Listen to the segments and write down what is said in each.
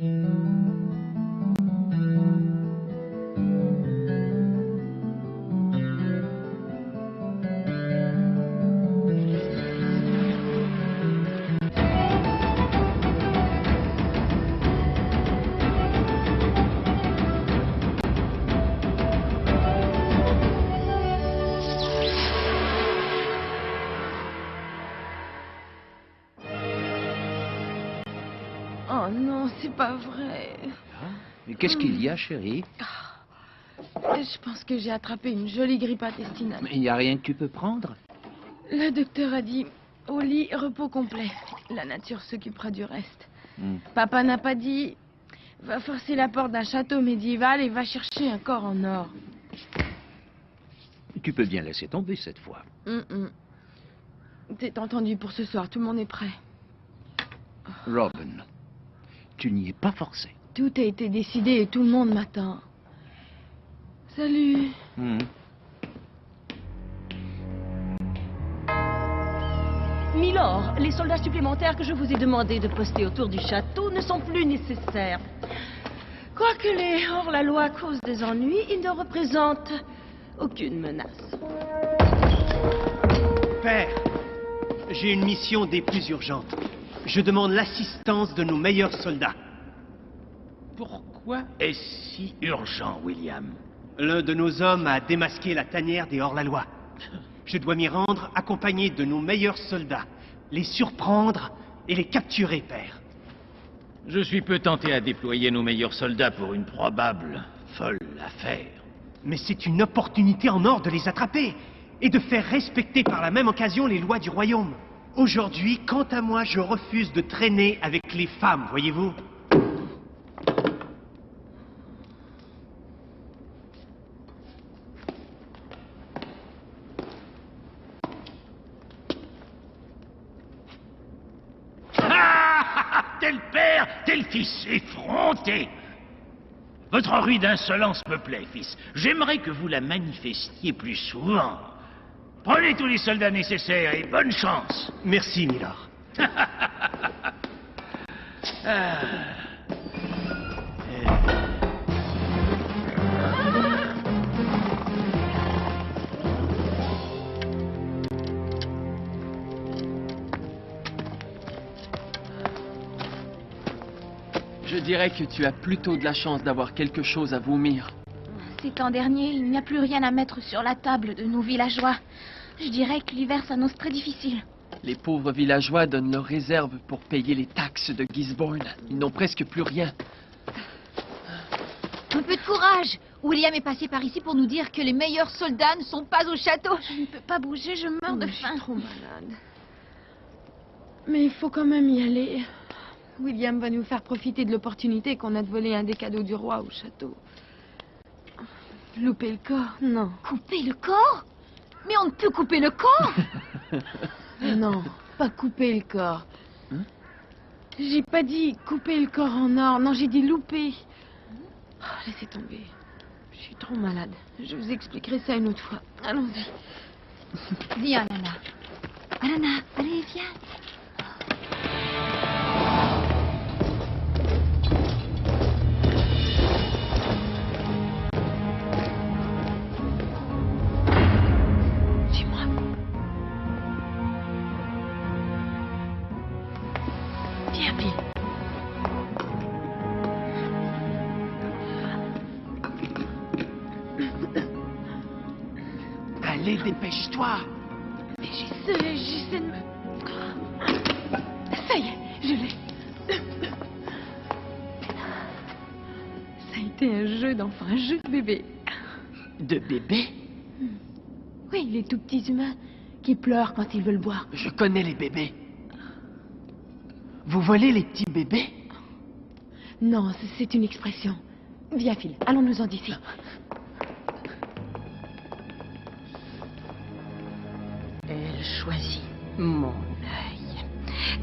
Oh non, c'est pas vrai. Mais qu'est-ce qu'il y a, chérie? Je pense que j'ai attrapé une jolie grippe intestinale. Mais il n'y a rien que tu peux prendre? Le docteur a dit, au lit, repos complet. La nature s'occupera du reste. Papa n'a pas dit, va forcer la porte d'un château médiéval et va chercher un corps en or. Tu peux bien laisser tomber cette fois. T'es entendu pour ce soir, tout le monde est prêt. Robyn, tu n'y es pas forcé. Tout a été décidé et tout le monde m'attend. Salut. Milord, les soldats supplémentaires que je vous ai demandé de poster autour du château ne sont plus nécessaires. Quoique les hors-la-loi causent des ennuis, ils ne représentent aucune menace. Père, j'ai une mission des plus urgentes. Je demande l'assistance de nos meilleurs soldats. Pourquoi est-ce si urgent, William? L'un de nos hommes a démasqué la tanière des hors-la-loi. Je dois m'y rendre accompagné de nos meilleurs soldats, les surprendre et les capturer, père. Je suis peu tenté à déployer nos meilleurs soldats pour une probable folle affaire. Mais c'est une opportunité en or de les attraper et de faire respecter par la même occasion les lois du royaume. Aujourd'hui, quant à moi, je refuse de traîner avec les femmes, voyez-vous. Tel père, tel fils, effronté. Votre rude insolence me plaît, fils. J'aimerais que vous la manifestiez plus souvent. Prenez tous les soldats nécessaires et bonne chance. Merci, milord. Je dirais que tu as plutôt de la chance d'avoir quelque chose à vomir. Ces temps derniers, il n'y a plus rien à mettre sur la table de nos villageois. Je dirais que l'hiver s'annonce très difficile. Les pauvres villageois donnent leurs réserves pour payer les taxes de Gisborne. Ils n'ont presque plus rien. Un peu de courage! William est passé par ici pour nous dire que les meilleurs soldats ne sont pas au château. Je ne peux pas bouger, je meurs de faim. Je suis trop malade. Mais il faut quand même y aller. William va nous faire profiter de l'opportunité qu'on a de voler un des cadeaux du roi au château. Louper le corps? Non. Couper le corps? Mais on ne peut couper le corps! Non, pas couper le corps. J'ai pas dit couper le corps en or. Non, j'ai dit louper. Oh, laissez tomber. Je suis trop malade. Je vous expliquerai ça une autre fois. Allons-y. Viens, Alana. Alana, allez, viens. Suis-moi. Viens, Bill. Allez, dépêche-toi! Mais j'essaie de me... Ça y est, je l'ai. Ça a été un jeu d'enfant, un jeu de bébé. De bébé? Oui, les tout petits humains qui pleurent quand ils veulent boire. Je connais les bébés. Vous volez les petits bébés? Non, c'est une expression. Viens, Phil, allons-nous-en d'ici. Elle choisit mon œil.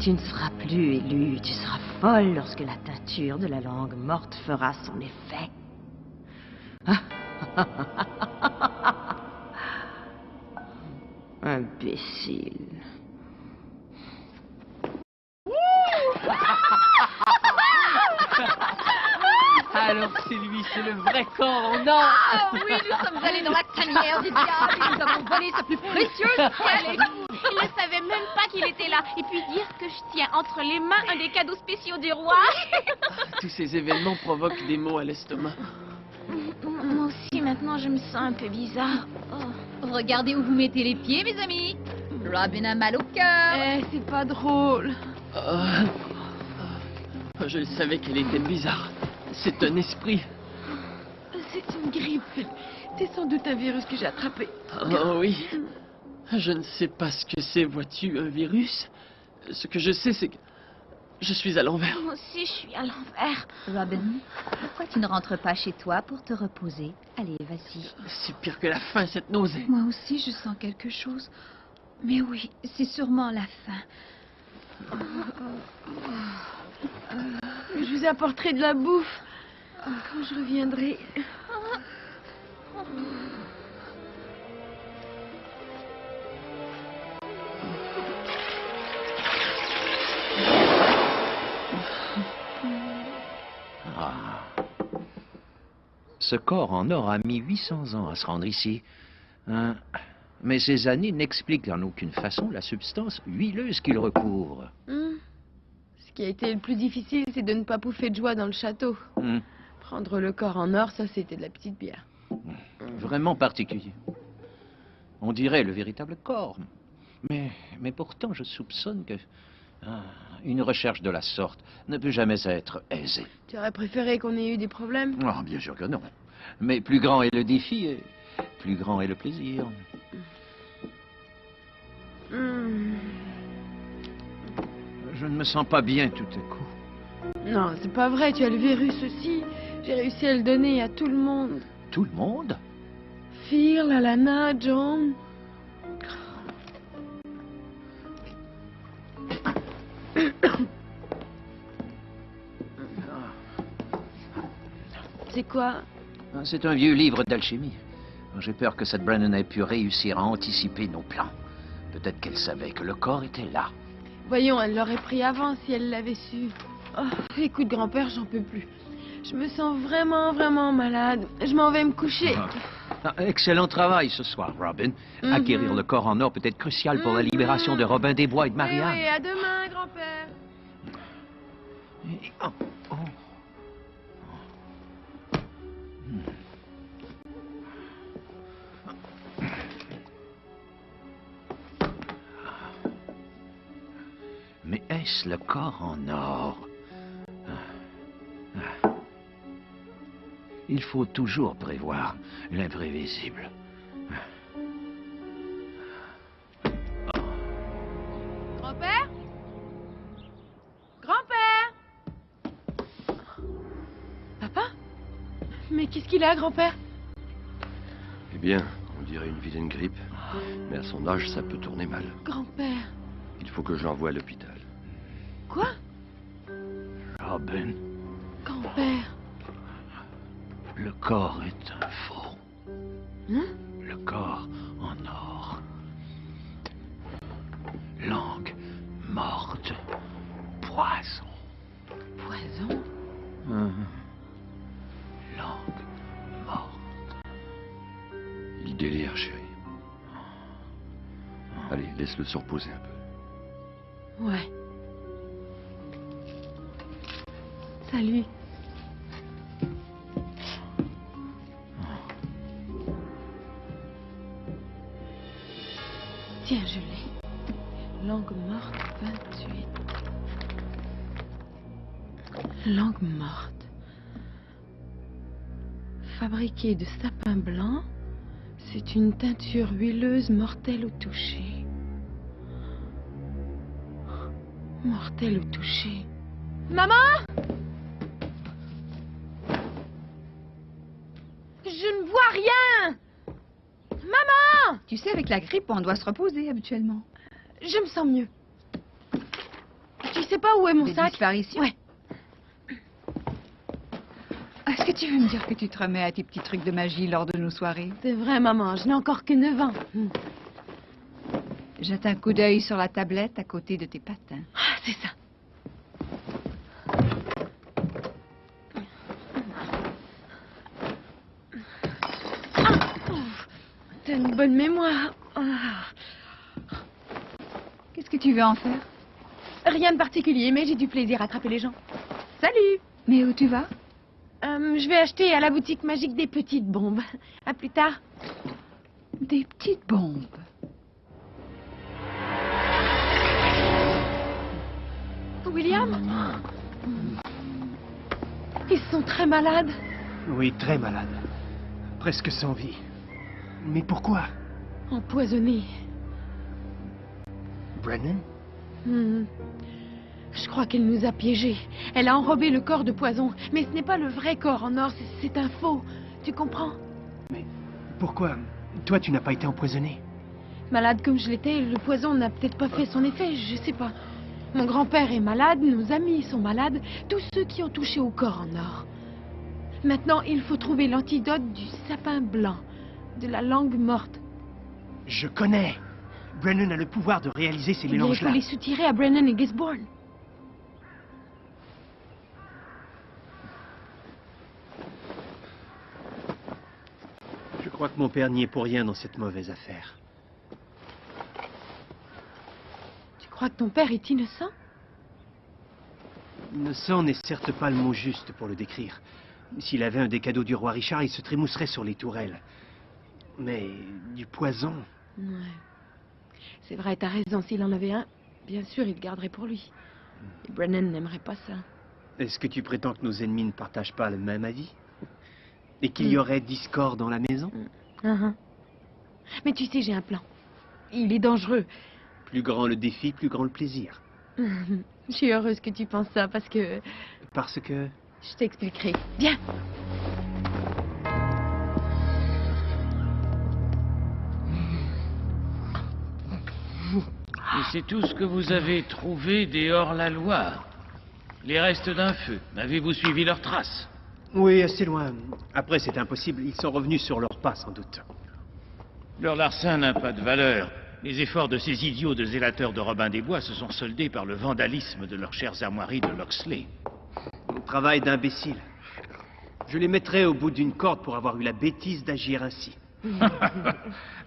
Tu ne seras plus élu, tu seras folle lorsque la teinture de la langue morte fera son effet. Imbécile. Alors c'est lui, c'est le vrai corps en or. Ah oui, nous sommes allés dans la tanière du diable et nous avons volé sa plus précieuse perle. Il ne savait même pas qu'il était là. Et puis dire que je tiens entre les mains un des cadeaux spéciaux du roi. Tous ces événements provoquent des maux à l'estomac. Moi aussi, maintenant, je me sens un peu bizarre. Regardez où vous mettez les pieds, mes amis. Robyn a mal au cœur. C'est pas drôle. Je le savais qu'elle était bizarre. C'est un esprit. C'est une grippe. C'est sans doute un virus que j'ai attrapé. Oh oui. Je ne sais pas ce que c'est, vois-tu, un virus. Ce que je sais, c'est que je suis à l'envers. Moi aussi, je suis à l'envers. Robyn, pourquoi tu ne rentres pas chez toi pour te reposer? Allez, vas-y. C'est pire que la faim, cette nausée. Moi aussi, je sens quelque chose. Mais oui, c'est sûrement la faim. Je vous apporterai de la bouffe quand je reviendrai. Ce corps en or a mis 800 ans à se rendre ici. Hein? Mais ces années n'expliquent en aucune façon la substance huileuse qu'il recouvre. Ce qui a été le plus difficile, c'est de ne pas pouffer de joie dans le château. Prendre le corps en or, ça, c'était de la petite bière. Vraiment particulier. On dirait le véritable corps. Mais pourtant, je soupçonne que une recherche de la sorte ne peut jamais être aisée. Tu aurais préféré qu'on ait eu des problèmes? Oh, bien sûr que non. Mais plus grand est le défi, et plus grand est le plaisir. Je ne me sens pas bien tout à coup. Non, c'est pas vrai, tu as le virus aussi. J'ai réussi à le donner à tout le monde. Tout le monde? Phil, Alana, John. C'est quoi? C'est un vieux livre d'alchimie. J'ai peur que cette Brennan ait pu réussir à anticiper nos plans. Peut-être qu'elle savait que le corps était là. Voyons, elle l'aurait pris avant si elle l'avait su. Oh, écoute, grand-père, j'en peux plus. Je me sens vraiment malade. Je m'en vais me coucher. Excellent travail ce soir, Robyn. Acquérir le corps en or peut être crucial pour la libération de Robin des Bois et de Marianne. Oui, à demain, grand-père. Mais est-ce le corps en or? Il faut toujours prévoir l'imprévisible. Grand-père? Grand-père? Papa? Mais qu'est-ce qu'il a, grand-père? Eh bien, on dirait une vilaine grippe. Mais à son âge, ça peut tourner mal. Grand-père? Il faut que je l'envoie à l'hôpital. Quoi? Robyn, Grand-père? le corps est un faux. Hein? Le corps en or. Langue morte. Poison. Poison? Langue morte. Il délire, chérie. Allez, laisse-le se reposer un peu. Ouais. Salut. Tiens, je l'ai. Langue morte 28. Langue morte. Fabriquée de sapin blanc, c'est une teinture huileuse mortelle au toucher. Mortelle au toucher. Maman! Je ne vois rien! Maman! Tu sais, avec la grippe, on doit se reposer habituellement. Je me sens mieux. Tu sais pas où est mon Des sac? disparitions? Ouais. Est-ce que tu veux me dire que tu te remets à tes petits trucs de magie lors de nos soirées? C'est vrai, maman, je n'ai encore que 9 ans. Jette un coup d'œil sur la tablette à côté de tes patins. Ah, c'est ça. T'as une bonne mémoire. Ah. Qu'est-ce que tu veux en faire? Rien de particulier, mais j'ai du plaisir à attraper les gens. Salut! Mais où tu vas? Je vais acheter à la boutique magique des petites bombes. À plus tard. Des petites bombes. William? Ils sont très malades. Oui, très malade. Presque sans vie. Mais pourquoi? Empoisonnés. Brennan? Je crois qu'elle nous a piégés. Elle a enrobé le corps de poison. Mais ce n'est pas le vrai corps en or, c'est un faux. Tu comprends? Mais pourquoi? Toi, tu n'as pas été empoisonné? Malade comme je l'étais, le poison n'a peut-être pas fait son effet, je sais pas. Mon grand-père est malade, nos amis sont malades, tous ceux qui ont touché au corps en or. Maintenant, il faut trouver l'antidote du sapin blanc, de la langue morte. Je connais. Brennan a le pouvoir de réaliser ces Eh bien, il mélanges-là. faut les soutirer à Brennan et Gisborne. Je crois que mon père n'y est pour rien dans cette mauvaise affaire. Tu crois que ton père est innocent? Innocent n'est certes pas le mot juste pour le décrire. S'il avait un des cadeaux du roi Richard, il se trémousserait sur les tourelles. Mais du poison... Ouais. C'est vrai, t'as raison, s'il en avait un, bien sûr, il le garderait pour lui. Et Brennan n'aimerait pas ça. Est-ce que tu prétends que nos ennemis ne partagent pas le même avis? Et qu'il y aurait discorde dans la maison? Mais tu sais, j'ai un plan. Il est dangereux. Plus grand le défi, plus grand le plaisir. Je suis heureuse que tu penses ça, parce que... Parce que... Je t'expliquerai. Viens. Et c'est tout ce que vous avez trouvé des hors-la-loi. Les restes d'un feu. Avez-vous suivi leurs traces? Oui, assez loin. Après, c'est impossible. Ils sont revenus sur leur pas, sans doute. Leur larcin n'a pas de valeur. Les efforts de ces idiots de zélateurs de Robin des Bois se sont soldés par le vandalisme de leurs chères armoiries de Loxley. Mon travail d'imbécile. Je les mettrai au bout d'une corde pour avoir eu la bêtise d'agir ainsi.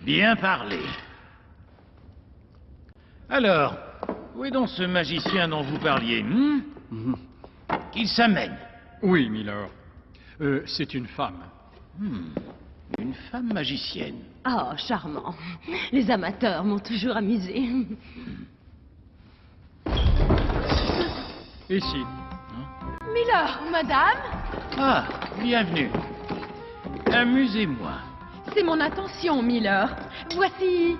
Bien parlé. Alors, où est donc ce magicien dont vous parliez? Qu'il s'amène. Oui, Milord. C'est une femme. Une femme magicienne. Oh, charmant. Les amateurs m'ont toujours amusé. Ici. Miller, madame, Ah, bienvenue. Amusez-moi. c'est mon intention, Miller. Voici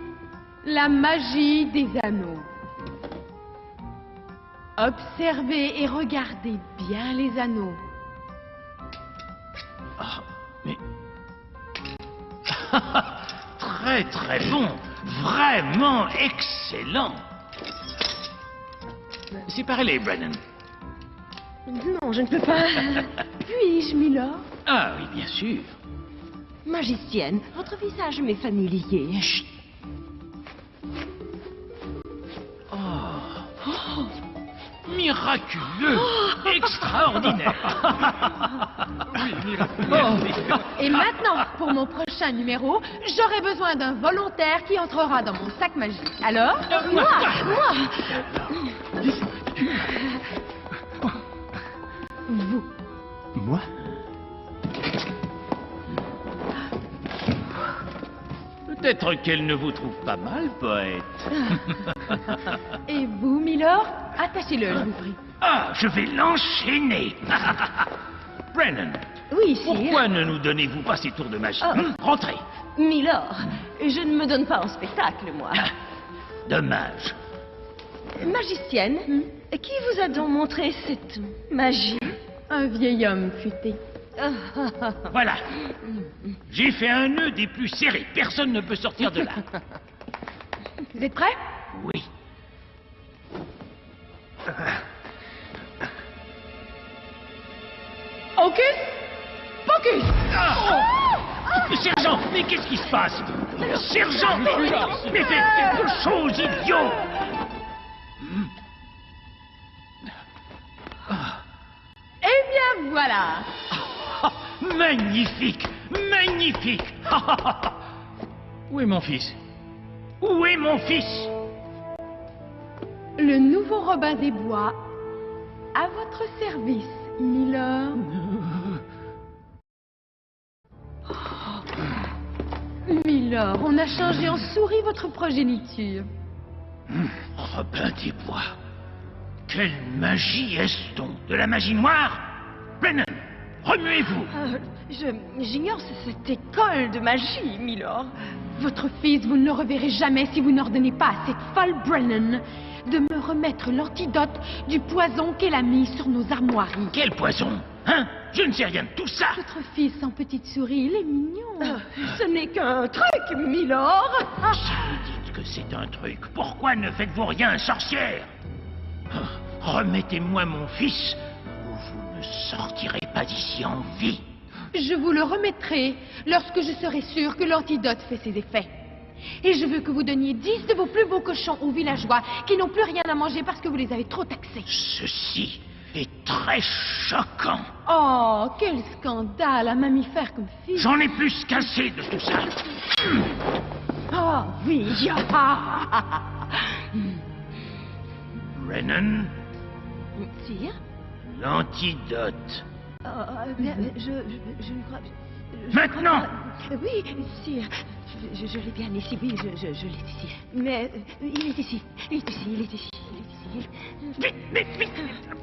la magie des anneaux. Observez et regardez bien les anneaux. Ah, mais... très très bon. Vraiment excellent. Séparez-les, Brennan. Non, je ne peux pas. Puis-je, Miller? Ah oui, bien sûr. Magicienne, votre visage m'est familier. Chut. Oh. Miraculeux. Extraordinaire. Et maintenant, pour mon prochain numéro, j'aurai besoin d'un volontaire qui entrera dans mon sac magique. Alors, moi. Vous. Moi? Peut-être qu'elle ne vous trouve pas mal, poète. Et vous, Miller? Attachez-le, je vous prie. Ah, je vais l'enchaîner. Brennan, Oui, sire. pourquoi ne nous donnez-vous pas ces tours de magie? Rentrez. Milord, je ne me donne pas en spectacle, moi. Dommage. Magicienne, qui vous a donc montré cette magie? Un vieil homme futé. Voilà. J'ai fait un nœud des plus serrés. Personne ne peut sortir de là. Vous êtes prêts? Oui. Hocus Pocus! Sergent, mais qu'est-ce qui se passe? Sergent, mais faites quelque chose, idiot! Eh bien, voilà. Magnifique! Magnifique! Où est mon fils? Où est mon fils? Le nouveau Robin des Bois, à votre service, Milord. Milord, on a changé en souris votre progéniture. Robin des Bois. Quelle magie est-ce donc? De la magie noire? Brennan, remuez-vous. J'ignore cette école de magie, Milord. Votre fils, vous ne le reverrez jamais si vous n'ordonnez pas à cette folle Brennan de me remettre l'antidote du poison qu'elle a mis sur nos armoiries. Quel poison? Hein? Je ne sais rien de tout ça. Votre fils en petite souris, il est mignon. Ce n'est qu'un truc, Milord. Si vous dites que c'est un truc, pourquoi ne faites-vous rien, sorcière? Remettez-moi mon fils, ou vous ne sortirez pas d'ici en vie. Je vous le remettrai lorsque je serai sûre que l'antidote fait ses effets. Et je veux que vous donniez 10 de vos plus beaux cochons aux villageois qui n'ont plus rien à manger parce que vous les avez trop taxés. Ceci est très choquant. Oh, quel scandale, un mammifère comme fils. J'en ai plus qu'assez de tout ça. Oh, oui. Brennan, Sire? L'antidote. Je ne crois... Maintenant! Oui, sire. Je l'ai bien ici, oui, je l'ai ici. Mais il est ici. Il est ici, il est ici, il est ici. Vite!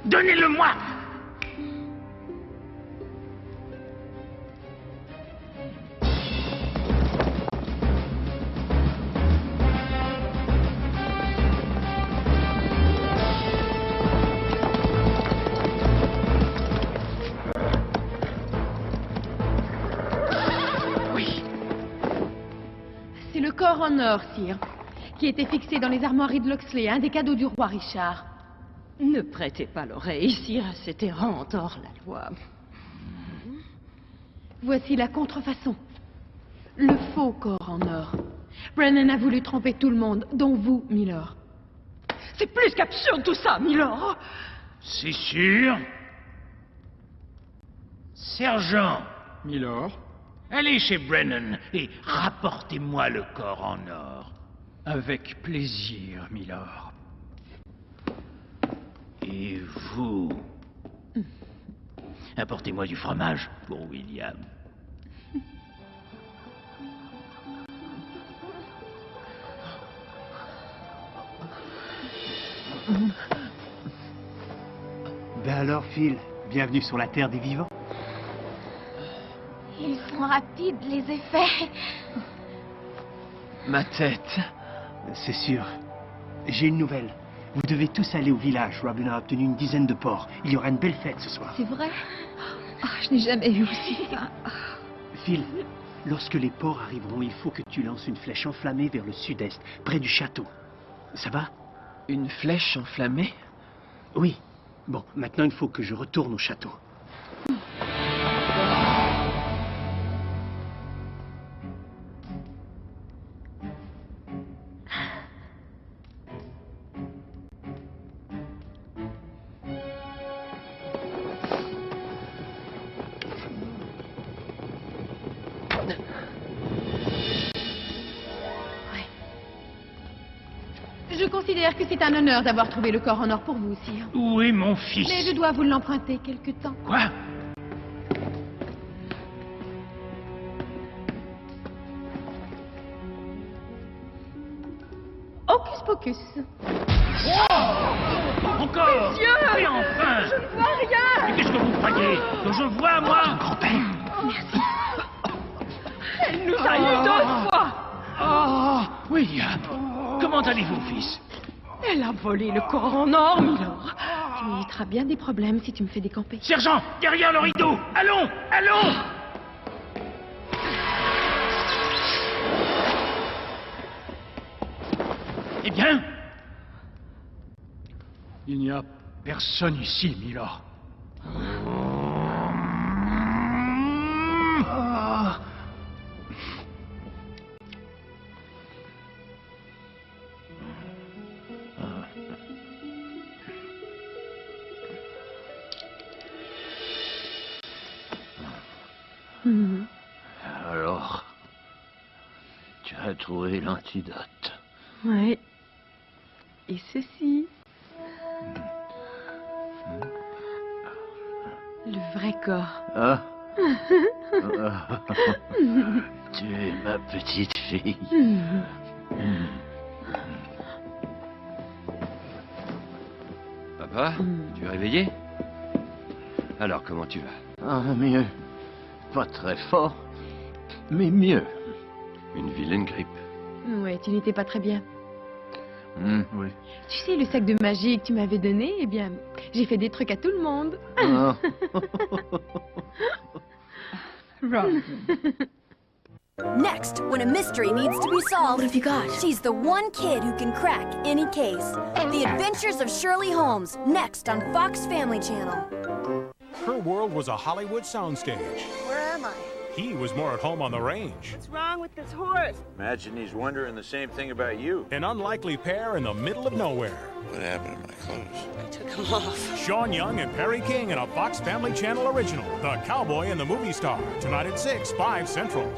Donnez-le-moi! Corps en or, sire, qui était fixé dans les armoiries de Loxley, un des cadeaux du roi Richard. Ne prêtez pas l'oreille, sire, à cet errant hors la loi. Voici la contrefaçon. Le faux corps en or. Brennan a voulu tromper tout le monde, dont vous, Milord. C'est plus qu'absurde tout ça, Milord. C'est sûr. Sergent. Milord? Allez chez Brennan et rapportez-moi le corps en or. Avec plaisir, Milord. Et vous? Apportez-moi du fromage pour William. Ben alors, Phil, bienvenue sur la Terre des vivants. Ils sont rapides, les effets. Ma tête. C'est sûr. J'ai une nouvelle. Vous devez tous aller au village. Robyn a obtenu une dizaine de porcs. Il y aura une belle fête ce soir. C'est vrai? Oh, je n'ai jamais eu aussi ça. Phil, lorsque les porcs arriveront, il faut que tu lances une flèche enflammée vers le sud-est, près du château. Ça va? Une flèche enflammée? Oui. Bon, maintenant il faut que je retourne au château. Je considère que c'est un honneur d'avoir trouvé le corps en or pour vous, sire. Où est mon fils? Mais je dois vous l'emprunter quelque temps. Quoi? Hocus pocus. Encore? Monsieur! Mais enfin! Je ne vois rien! Mais qu'est-ce que vous croyez? Que je vois, moi? Grand-père! Merci. Elle nous a eu 2 fois! Oh, William! Comment allez-vous, fils? Elle a volé le corps en or, Milord. Tu m'éviteras bien des problèmes si tu me fais décamper. Sergent, derrière le rideau! Allons! Allons! Eh bien? Il n'y a personne ici, Milord. Alors, tu à trouver l'antidote. Ouais. Et ceci. Le vrai corps. Ah. Tu es ma petite fille. Papa, tu es réveillé? Alors, comment tu vas? Ah, mieux. Pas très fort, mais mieux. Une vilaine grippe. Ouais, tu n'étais pas très bien. Oui. Tu sais, le sac de magie que tu m'avais donné, eh bien, j'ai fait des trucs à tout le monde. Ah. Robyn. Next, when a mystery needs to be solved, What have you got? she's the one kid who can crack any case. The Adventures of Shirley Holmes, next on Fox Family Channel. Her world was a Hollywood soundstage. Where am I? He was more at home on the range. What's wrong with this horse? Imagine he's wondering the same thing about you. An unlikely pair in the middle of nowhere. What happened to my clothes? I took them off. Sean Young and Perry King in a Fox Family Channel original, The Cowboy and the Movie Star, tonight at 6, 5 Central.